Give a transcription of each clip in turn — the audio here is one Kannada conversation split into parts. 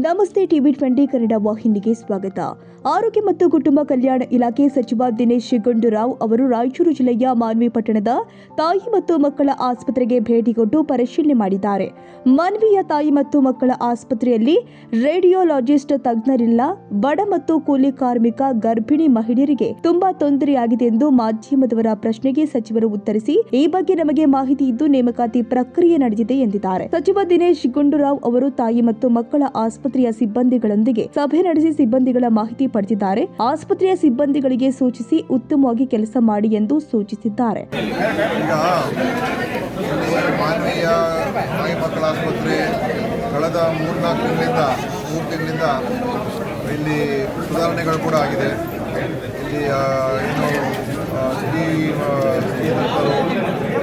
ನಮಸ್ತೆ ಟಿವಿ20 ಕನ್ನಡ ವಾಹಿನಿಗೆ ಸ್ವಾಗತ. ಆರೋಗ್ಯ ಮತ್ತು ಕುಟುಂಬ ಕಲ್ಯಾಣ ಇಲಾಖೆ ಸಚಿವ ದಿನೇಶ್ ಗುಂಡೂರಾವ್ ಅವರು ರಾಯಚೂರು ಜಿಲ್ಲೆಯ ಮಾನ್ವಿ ಪಟ್ಟಣದ ತಾಯಿ ಮತ್ತು ಮಕ್ಕಳ ಆಸ್ಪತ್ರೆಗೆ ಭೇಟಿ ಕೊಟ್ಟು ಪರಿಶೀಲನೆ ಮಾಡಿದ್ದಾರೆ. ಮಾನ್ವಿಯ ತಾಯಿ ಮತ್ತು ಮಕ್ಕಳ ಆಸ್ಪತ್ರೆಯಲ್ಲಿ ರೇಡಿಯೋಲಾಜಿಸ್ಟ್ ತಜ್ಞರಿಲ್ಲ. ಬಡ ಮತ್ತು ಕೂಲಿ ಕಾರ್ಮಿಕ ಗರ್ಭಿಣಿ ಮಹಿಳೆಯರಿಗೆ ತುಂಬಾ ತೊಂದರೆಯಾಗಿದೆ ಎಂದು ಮಾಧ್ಯಮದವರ ಪ್ರಶ್ನೆಗೆ ಸಚಿವರು ಉತ್ತರಿಸಿ, ಈ ಬಗ್ಗೆ ನಮಗೆ ಮಾಹಿತಿ ಇದ್ದು ನೇಮಕಾತಿ ಪ್ರಕ್ರಿಯೆ ನಡೆದಿದೆ ಎಂದಿದ್ದಾರೆ. ಸಚಿವ ದಿನೇಶ್ ಗುಂಡೂರಾವ್ ಅವರು ತಾಯಿ ಮತ್ತು ಮಕ್ಕಳ ಆಸ್ಪತ್ರೆಯ ಸಿಬ್ಬಂದಿಗಳೊಂದಿಗೆ ಸಭೆ ನಡೆಸಿ ಸಿಬ್ಬಂದಿಗಳ ಮಾಹಿತಿ ಪಡೆದಿದ್ದಾರೆ. ಆಸ್ಪತ್ರೆಯ ಸಿಬ್ಬಂದಿಗಳಿಗೆ ಸೂಚಿಸಿ ಉತ್ತಮವಾಗಿ ಕೆಲಸ ಮಾಡಿ ಎಂದು ಸೂಚಿಸಿದ್ದಾರೆ. ಮಾನ್ವೀಯ ತಾಯಿ ಮಕ್ಕಳ ಆಸ್ಪತ್ರೆ ಕಳೆದ 3 ತಿಂಗಳಿಂದ ಇಲ್ಲಿ ಸುಧಾರಣೆಗಳು ಕೂಡ ಆಗಿದೆ. ಇಲ್ಲಿ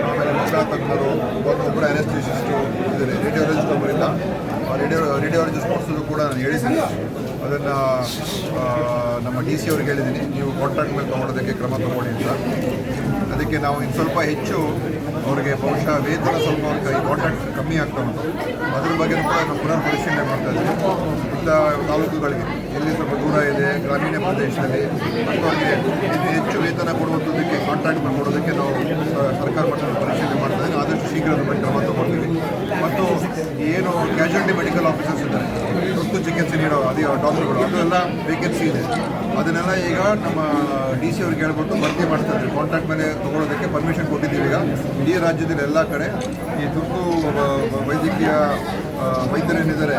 ಆಮೇಲೆ ಮಕ್ಕಳ ತಜ್ಞರು, ಒಬ್ಬರು ಅನೆಸ್ಥೆಸಿಸ್ಟು ಇದ್ದಾರೆ, ರೇಡಿಯೋಲಜಿಸ್ಟ್ ಒಬ್ಬರಿಲ್ಲ. ರೇಡಿಯೋಲಜಿಸ್ಟ್ ಕೊಡಿಸೋದು ಕೂಡ ನಾನು ಹೇಳಿದ್ದೀನಿ. ಅದನ್ನು ನಮ್ಮ DC ಅವ್ರಿಗೆ ಹೇಳಿದ್ದೀನಿ, ನೀವು ಕಾಂಟ್ರಾಕ್ಟ್ ಮೇಲೆ ತೊಗೊಳೋದಕ್ಕೆ ಕ್ರಮ ತಗೊಳ್ಳಿ ಅಂತ. ಅದಕ್ಕೆ ನಾವು ಇನ್ನು ಸ್ವಲ್ಪ ಹೆಚ್ಚು ಅವರಿಗೆ ಬಹುಶಃ ವೇತನ ಸ್ವಲ್ಪ ಅವ್ರಿಗೆ ಕಾಂಟ್ರಾಕ್ಟ್ ಕಮ್ಮಿ ಆಗ್ತಾ ಉಂಟು. ಅದ್ರ ಬಗ್ಗೆ ಕೂಡ ನಾವು ಪುನರ್ ಪರಿಶೀಲನೆ ಮಾಡ್ತಾ ಇದ್ದೀವಿ. ಇಂಥ ತಾಲೂಕುಗಳಿಗೆ ಎಲ್ಲಿ ಸ್ವಲ್ಪ ದೂರ ಇದೆ, ಗ್ರಾಮೀಣ ಪ್ರದೇಶದಲ್ಲಿ ಅವರಿಗೆ ಹೆಚ್ಚು ವೇತನ ಕೊಡುವಂಥದ್ದಕ್ಕೆ ಕಾಂಟ್ರಾಕ್ಟ್ ಕೊಡೋದಕ್ಕೆ ನಾವು ಸರ್ಕಾರ ಮಟ್ಟದಲ್ಲಿ ಪರಿಶೀಲನೆ ಮಾಡ್ತಾ ಇದ್ದೀವಿ. ಆದಷ್ಟು ಶೀಘ್ರ ಅದ್ರ ಬಗ್ಗೆ ಕ್ರಮ ತಗೊಳ್ತೀವಿ. ಮತ್ತು ಏನು ಕ್ಯಾಶುಯಾಲಿಟಿ ಮೆಡಿಕಲ್ ಆಫೀಸರ್ಸ್ ಇದ್ದಾರೆ, ತುರ್ತು ಚಿಕಿತ್ಸೆ ನೀಡೋ ಅದೇ ಡಾಕ್ಟರ್ಗಳು, ಅದೆಲ್ಲ ವೇಕೆನ್ಸಿ ಇದೆ. ಅದನ್ನೆಲ್ಲ ಈಗ ನಮ್ಮ DC ಅವ್ರಿಗೆ ಹೇಳ್ಬಿಟ್ಟು ಭರ್ತಿ ಮಾಡ್ತಾ ಇದ್ದೀವಿ. ಕಾಂಟ್ರಾಕ್ಟ್ ಮೇಲೆ ತೊಗೊಳೋದಕ್ಕೆ ಪರ್ಮಿಷನ್ ಕೊಟ್ಟಿದ್ದೀವಿ. ಈಗ ಇಡೀ ರಾಜ್ಯದಲ್ಲಿ ಎಲ್ಲ ಕಡೆ ಈ ತುರ್ತು ವೈದ್ಯಕೀಯ ವೈದ್ಯರೇನಿದ್ದಾರೆ,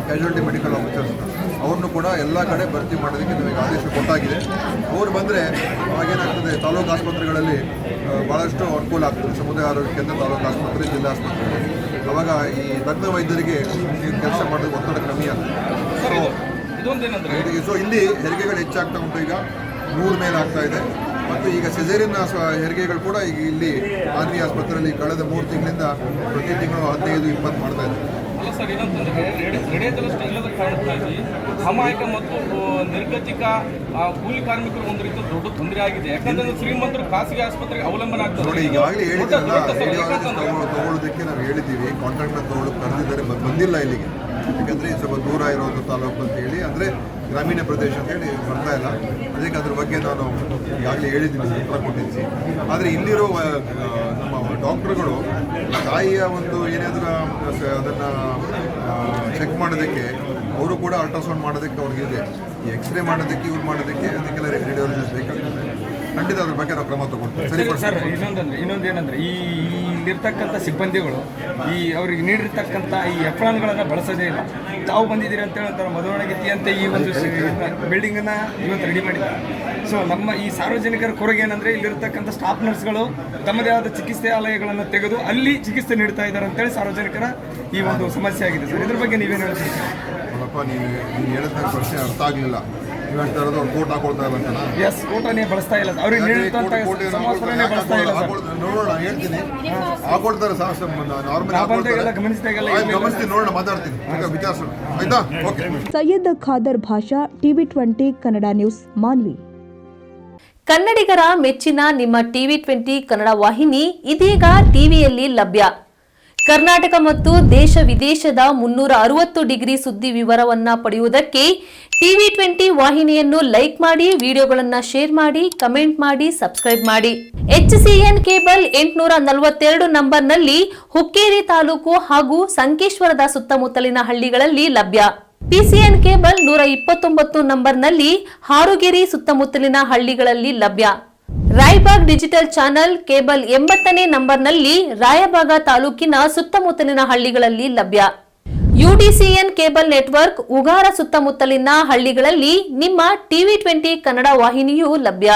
ಕ್ಯಾಶುಯಾಲಿಟಿ ಮೆಡಿಕಲ್ ಆಫೀಸರ್ಸ್, ಅವ್ರನ್ನೂ ಕೂಡ ಎಲ್ಲ ಕಡೆ ಭರ್ತಿ ಮಾಡೋದಕ್ಕೆ ನಮಗೆ ಆದೇಶ ಕೊಟ್ಟಾಗಿದೆ. ಅವ್ರು ಬಂದರೆ ಆಗೇನಾಗ್ತದೆ, ತಾಲೂಕು ಆಸ್ಪತ್ರೆಗಳಲ್ಲಿ ಭಾಳಷ್ಟು ಅನುಕೂಲ ಆಗ್ತದೆ. ಸಮುದಾಯ ಆರೋಗ್ಯ ಕೇಂದ್ರ, ತಾಲೂಕು ಆಸ್ಪತ್ರೆ, ಜಿಲ್ಲಾ ಆಸ್ಪತ್ರೆಗಳಲ್ಲಿ ಅವಾಗ ಈ ತಜ್ಞ ವೈದ್ಯರಿಗೆ ಕೆಲಸ ಮಾಡೋದು ಒತ್ತಡ ಕಮ್ಮಿ ಆಗ್ತದೆ. ಸೊ ಇಲ್ಲಿ ಹೆರಿಗೆಗಳು ಹೆಚ್ಚಾಗ್ತಾ ಉಂಟು. ಈಗ 100 ಮೇಲೆ ಆಗ್ತಾ ಇದೆ. ಮತ್ತು ಈಗ ಸಿಸೇರಿಯನ್ ಹೆರಿಗೆಗಳು ಕೂಡ ಈಗ ಇಲ್ಲಿ ಮಾನ್ವಿ ಆಸ್ಪತ್ರೆಯಲ್ಲಿ ಕಳೆದ 3 ತಿಂಗಳಿಂದ ಪ್ರತಿ ತಿಂಗಳು 15-20 ಮಾಡ್ತಾ ಇದೆ. ಸರ್, ಏನಂತಂದರೆ ರೇಡಿಯೋಲಜಿಸ್ಟ್ ಇಲ್ಲದ ಕಾರಣಕ್ಕಾಗಿ ಸಾಮಾಜಿಕ ಮತ್ತು ನಿರ್ಗತಿಕ ಕೂಲಿ ಕಾರ್ಮಿಕರು ಒಂದು ರೀತಿ ದೊಡ್ಡ ತೊಂದರೆ ಆಗಿದೆ. ಯಾಕಂದ್ರೆ ಶ್ರೀಮಂತರು ಖಾಸಗಿ ಆಸ್ಪತ್ರೆಗೆ ಅವಲಂಬನೆ ಆಗ್ತದೆ. ನೋಡಿ, ಈಗಾಗಲೇ ಹೇಳಿದ್ರಲ್ಲ, ರೇಡಿಯೋಲಜಿಸ್ಟ್ ತಗೊಳ್ಳೋದಕ್ಕೆ ನಾವು ಹೇಳಿದ್ದೀವಿ. ಕಾಂಟ್ರಾಕ್ಟ್ನ ತಗೊಳ್ಳೋಕೆ ಕರೆದಿದ್ದಾರೆ, ಬಂದಿಲ್ಲ ಇಲ್ಲಿಗೆ. ಯಾಕಂದರೆ ಸ್ವಲ್ಪ ದೂರ ಇರೋದು ತಾಲೂಕು ಅಂತ ಹೇಳಿ, ಅಂದರೆ ಗ್ರಾಮೀಣ ಪ್ರದೇಶ ಅಂತ ಹೇಳಿ ಬರ್ತಾ ಇಲ್ಲ. ಅದಕ್ಕೆ ಅದ್ರ ಬಗ್ಗೆ ನಾನು ಈಗಾಗಲೇ ಹೇಳಿದ್ದೀನಿ, ಉತ್ತರ ಕೊಟ್ಟಿದ್ದೀನಿ. ಆದರೆ ಇಲ್ಲಿರೋ ನಮ್ಮ ಡಾಕ್ಟ್ರುಗಳು ತಾಯಿಯ ಒಂದು ಏನಾದರೂ ಅದನ್ನು ಚೆಕ್ ಮಾಡೋದಕ್ಕೆ, ಅವರು ಕೂಡ ಅಲ್ಟ್ರಾಸೌಂಡ್ ಮಾಡೋದಕ್ಕೆ ಅವ್ರಿಗಿದೆ. ಈ ಎಕ್ಸ್ರೇ ಮಾಡೋದಕ್ಕೆ, ಇವ್ರು ಮಾಡೋದಕ್ಕೆ ಅದಕ್ಕೆಲ್ಲ ರೇಡಿಯೋಲಜಿಸ್ಟ್ ಬೇಕಾಗ್ತದೆ. ಖಂಡಿತ ಅದ್ರ ಬಗ್ಗೆ ನಾವು ಕ್ರಮ ತಗೊಳ್ತೀವಿ. ಸರಿ ಸರ್, ಇನ್ನೊಂದೇನಂದ್ರೆ ಇಲ್ಲಿರ್ತಕ್ಕಂಥ ಸಿಬ್ಬಂದಿಗಳು ಅವ್ರಿಗೆ ನೀಡಿರ್ತಕ್ಕಂಥ ಈ ಎಪ್ರಾನ್ಗಳನ್ನು ಬಳಸೋದೇ ಇಲ್ಲ. ತಾವು ಬಂದಿದ್ದೀರಿ ಅಂತ ಹೇಳ್ತಾರೆ, ಮಧುವಣಗಿತ್ತಿ ಅಂತ ಈ ಒಂದು ಬಿಲ್ಡಿಂಗನ್ನು ಇವತ್ತು ರೆಡಿ ಮಾಡಿದ್ದಾರೆ. ಸೊ ನಮ್ಮ ಈ ಸಾರ್ವಜನಿಕರ ಕೊರಗೆ ಏನಂದರೆ, ಇಲ್ಲಿರ್ತಕ್ಕಂಥ ಸ್ಟಾಫ್ ನರ್ಸ್ಗಳು ತಮ್ಮದೇ ಆದ ಚಿಕಿತ್ಸಾಲಯಗಳನ್ನು ತೆಗೆದು ಅಲ್ಲಿ ಚಿಕಿತ್ಸೆ ನೀಡ್ತಾ ಇದ್ದಾರೆ ಅಂತೇಳಿ ಸಾರ್ವಜನಿಕರ ಈ ಒಂದು ಸಮಸ್ಯೆ ಆಗಿದೆ. ಸರ್, ಇದ್ರ ಬಗ್ಗೆ ನೀವೇನು ಹೇಳ್ತೀರಿ? ಅಲ್ಲಪ್ಪ, ನೀವು ಹೇಳಿದ ಪ್ರಶ್ನೆ ಅರ್ಥ ಆಗಲಿಲ್ಲ. ನೀವು ಹೇಳ್ತಾ ಇರೋದು ಅವ್ರು ಕೋಟ್ ಹಾಕೊಳ್ತಾ ಇಲ್ಲ ಅಂತ. ಎಸ್, ಕೋಟನೇ ಬಳಸ್ತಾ ಇಲ್ಲ. ಅವ್ರಿಗೆ ನೋಡೋಣ, ಹೇಳ್ತೀನಿ. ಹಾಕೊಳ್ತಾರೆ ನಾರ್ಮಲ್ ಗಮನಿಸ್ತೀನಿ, ನೋಡೋಣ, ಮಾತಾಡ್ತೀನಿ, ವಿಚಾರಿಸೋಣ, ಆಯ್ತಾ? ಓಕೆ. ಸೈಯದ್ ಖಾದರ್ ಭಾಷಾ, ಟಿವಿ20 ಕನ್ನಡ ನ್ಯೂಸ್, ಮಾನ್ವಿ. ಕನ್ನಡಿಗರ ಮೆಚ್ಚಿನ ನಿಮ್ಮ ಟಿವಿ20 ಕನ್ನಡ ವಾಹಿನಿ ಇದೀಗ ಟಿವಿಯಲ್ಲಿ ಲಭ್ಯ. ಕರ್ನಾಟಕ ಮತ್ತು ದೇಶ ವಿದೇಶದ 360 ಡಿಗ್ರಿ ಸುದ್ದಿ ವಿವರವನ್ನ ಪಡೆಯುವುದಕ್ಕೆ ಟಿವಿ20 ವಾಹಿನಿಯನ್ನು ಲೈಕ್ ಮಾಡಿ, ವಿಡಿಯೋಗಳನ್ನು ಶೇರ್ ಮಾಡಿ, ಕಮೆಂಟ್ ಮಾಡಿ, ಸಬ್ಸ್ಕ್ರೈಬ್ ಮಾಡಿ. HCN ಕೇಬಲ್ 842 ನಂಬರ್ನಲ್ಲಿ ಹುಕ್ಕೇರಿ ತಾಲೂಕು ಹಾಗೂ ಸಂಕೇಶ್ವರದ ಸುತ್ತಮುತ್ತಲಿನ ಹಳ್ಳಿಗಳಲ್ಲಿ ಲಭ್ಯ. PCN ಕೇಬಲ್ 129 ನಂಬರ್ನಲ್ಲಿ ಹಾರುಗೆರೆ ಸುತ್ತಮುತ್ತಲಿನ ಹಳ್ಳಿಗಳಲ್ಲಿ ಲಭ್ಯ. ರಾಯಬಾಗ್ ಡಿಜಿಟಲ್ ಚಾನೆಲ್ ಕೇಬಲ್ 80ನೇ ನಂಬರ್ನಲ್ಲಿ ರಾಯಬಾಗ ತಾಲೂಕಿನ ಸುತ್ತಮುತ್ತಲಿನ ಹಳ್ಳಿಗಳಲ್ಲಿ ಲಭ್ಯ. UDCN ಕೇಬಲ್ ನೆಟ್ವರ್ಕ್ ಉಗಾರ ಸುತ್ತಮುತ್ತಲಿನ ಹಳ್ಳಿಗಳಲ್ಲಿ ನಿಮ್ಮ ಟಿವಿ20 ಕನ್ನಡ ವಾಹಿನಿಯೂ ಲಭ್ಯ.